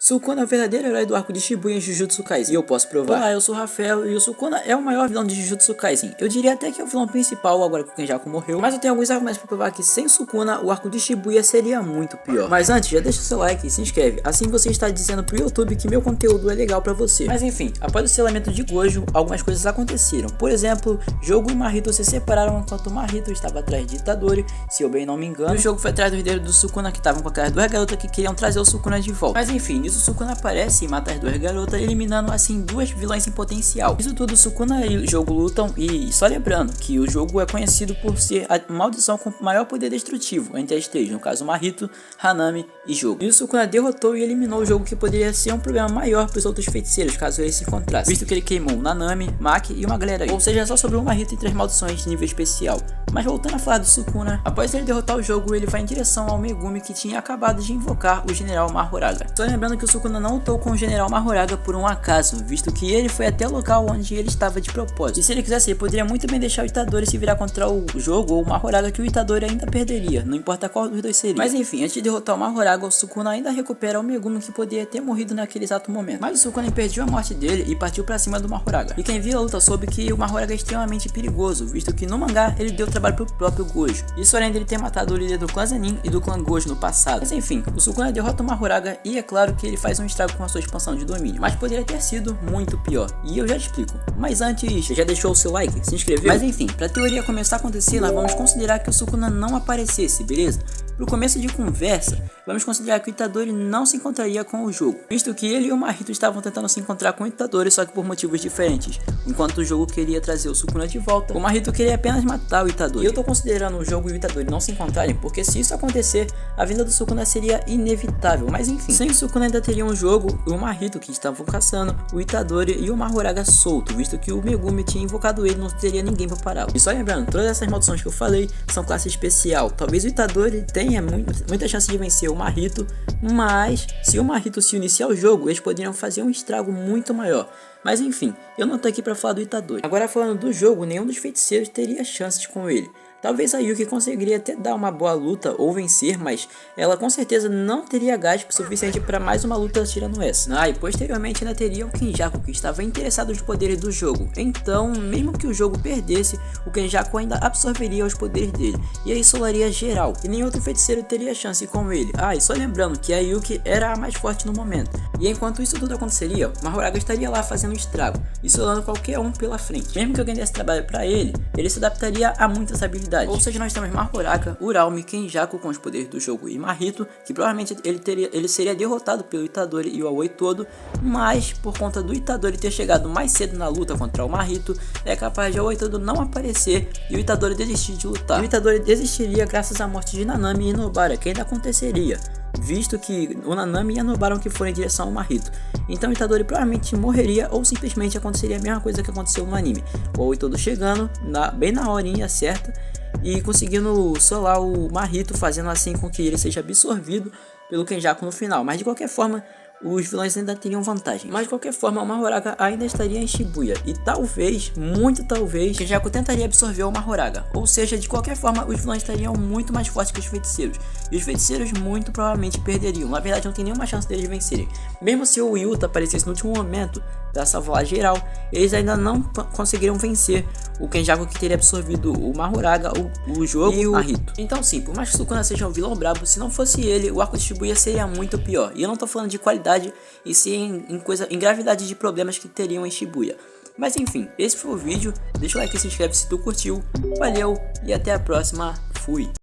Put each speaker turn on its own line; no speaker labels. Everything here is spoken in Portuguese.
Sukuna é o verdadeiro herói do arco de Shibuya em Jujutsu Kaisen, e eu posso provar. Olá, eu sou o Rafael e o Sukuna é o maior vilão de Jujutsu Kaisen. Eu diria até que é o vilão principal agora que o Kenjaku morreu, mas eu tenho alguns argumentos para provar que sem Sukuna o arco de Shibuya seria muito pior. Mas antes, já deixa o seu like e se inscreve, assim você está dizendo pro YouTube que meu conteúdo é legal para você. Mas enfim, após o selamento de Gojo, algumas coisas aconteceram. Por exemplo, Jogo e Mahito se separaram enquanto Mahito estava atrás de Itadori, se eu bem não me engano. E o jogo foi atrás do herdeiro do Sukuna, que estavam com aquelas duas garotas que queriam trazer o Sukuna de volta. Mas enfim, nisso o Sukuna aparece e mata as duas garotas, eliminando assim duas vilãs em potencial. Isso tudo, Sukuna e o jogo lutam, e só lembrando que o jogo é conhecido por ser a maldição com maior poder destrutivo entre as três, no caso Mahito, Hanami e Jogo. E o Sukuna derrotou e eliminou o jogo, que poderia ser um problema maior para os outros feiticeiros caso eles se encontrassem, visto que ele queimou Nanami, Maki e uma galera aí. Ou seja, só sobrou o Mahito e 3 maldições de nível especial. Mas voltando a falar do Sukuna, após ele derrotar o jogo, ele vai em direção ao Megumi que tinha acabado de invocar o General Mahoraga. Só lembrando que o Sukuna não lutou com o General Mahoraga por um acaso, visto que ele foi até o local onde ele estava de propósito. E se ele quisesse, ele poderia muito bem deixar o Itadori se virar contra o jogo ou o Mahoraga, que o Itadori ainda perderia, não importa qual dos dois seria. Mas enfim, antes de derrotar o Mahoraga, o Sukuna ainda recupera o Megumi que poderia ter morrido naquele exato momento. Mas o Sukuna impediu a morte dele e partiu para cima do Mahoraga. E quem viu a luta soube que o Mahoraga é extremamente perigoso, visto que no mangá ele deu trabalho pro próprio Gojo. Isso além dele ter matado o líder do clã Zenin e do clã Gojo no passado. Mas enfim, o Sukuna derrota o Mahoraga e é claro que ele faz um estrago com a sua expansão de domínio, mas poderia ter sido muito pior, e eu já te explico. Mas antes, já deixou o seu like, se inscreveu? Mas enfim, pra teoria começar a acontecer, nós vamos considerar que o Sukuna não aparecesse, beleza? Pro começo de conversa, vamos considerar que o Itadori não se encontraria com o jogo, visto que ele e o Mahito estavam tentando se encontrar com o Itadori, só que por motivos diferentes. Enquanto o jogo queria trazer o Sukuna de volta, o Mahito queria apenas matar o Itadori. E eu tô considerando o jogo e o Itadori não se encontrarem, porque se isso acontecer, a vinda do Sukuna seria inevitável. Mas enfim, sem o Sukuna ainda teria um jogo, o Mahito que estavam caçando, o Itadori e o Mahoraga solto, visto que o Megumi tinha invocado ele, não teria ninguém pra pará-lo. E só lembrando, todas essas maldições que eu falei são classe especial. Talvez o Itadori tenha muita chance de vencer o Mahito, mas se o Mahito se unisse ao jogo, eles poderiam fazer um estrago muito maior. Mas enfim, eu não tô aqui pra falar do Itadori. Agora falando do jogo, nenhum dos feiticeiros teria chances com ele. Talvez a Yuki conseguiria até dar uma boa luta ou vencer, mas ela com certeza não teria gás suficiente para mais uma luta tirando essa. E posteriormente ainda teria o Kenjaku, que estava interessado nos poderes do jogo. Então, mesmo que o jogo perdesse, o Kenjaku ainda absorveria os poderes dele, e aí isolaria geral, e nenhum outro feiticeiro teria chance com ele. E só lembrando que a Yuki era a mais forte no momento. E enquanto isso tudo aconteceria, o Mahoraga estaria lá fazendo um estrago, isolando qualquer um pela frente. Mesmo que alguém desse trabalho para ele se adaptaria a muitas habilidades. Ou seja, nós temos Mahoraga, Uraume, Kenjaku com os poderes do jogo e Mahito, que provavelmente ele seria derrotado pelo Itadori e o Aoi todo, mas por conta do Itadori ter chegado mais cedo na luta contra o Mahito, é capaz de o Aoi todo não aparecer e o Itadori desistir de lutar. O Itadori desistiria graças à morte de Nanami e Nobara, que ainda aconteceria, visto que o Nanami e a Nobara que foram em direção ao Mahito. Então o Itadori provavelmente morreria, ou simplesmente aconteceria a mesma coisa que aconteceu no anime, o Aoi todo chegando bem na horinha certa e conseguindo solar o Mahito, fazendo assim com que ele seja absorvido pelo Kenjaku no final. Mas de qualquer forma, os vilões ainda teriam vantagem. Mas de qualquer forma, o Mahoraga ainda estaria em Shibuya, e talvez, muito talvez, Kenjaku tentaria absorver o Mahoraga. Ou seja, de qualquer forma, os vilões estariam muito mais fortes que os feiticeiros, e os feiticeiros muito provavelmente perderiam. Na verdade, não tem nenhuma chance deles vencerem. Mesmo se o Yuta aparecesse no último momento para salvar geral, eles ainda não conseguiriam vencer o Kenjaku, que teria absorvido o Mahoraga, o jogo e o Mahito. Então sim, por mais que o Sukuna seja um vilão brabo, se não fosse ele, o arco de Shibuya seria muito pior. E eu não tô falando de qualidade, e sim em gravidade de problemas que teriam em Shibuya. Mas enfim, esse foi o vídeo. Deixa o like e se inscreve se tu curtiu. Valeu e até a próxima. Fui!